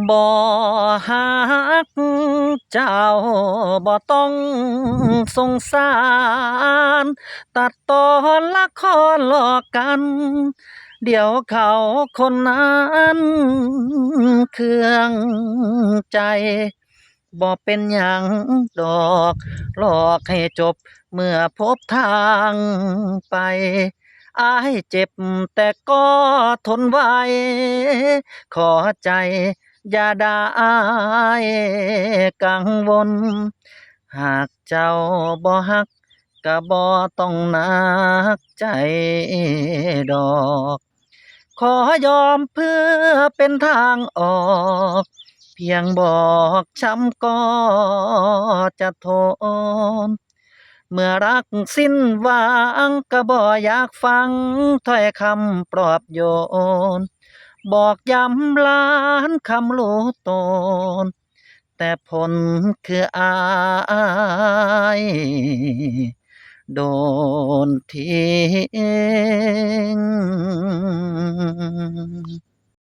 บ่ฮักเจ้าบ่ต้องสงสารตัดตอนละครหลอกกันเดี๋ยวเขาคนนั้นเครื่องใจบ่เป็นหยังดอกหลอกให้จบเมื่อพบทางไปอายเจ็บแต่ก็ทนไหวขอใจ อย่าได้กังวลหากเจ้าบ่ฮักก็บ่ต้องหนักใจดอกขอยอมเพื่อเป็นทางออกเพียงบอกช้ำก็จะทนเมื่อรักสิ้นหวังก็บ่อยากฟังถ้อยคำปลอบโยน บอกย้ำล้านคำรู้ตนแต่ผลคืออายโดนทิ้ง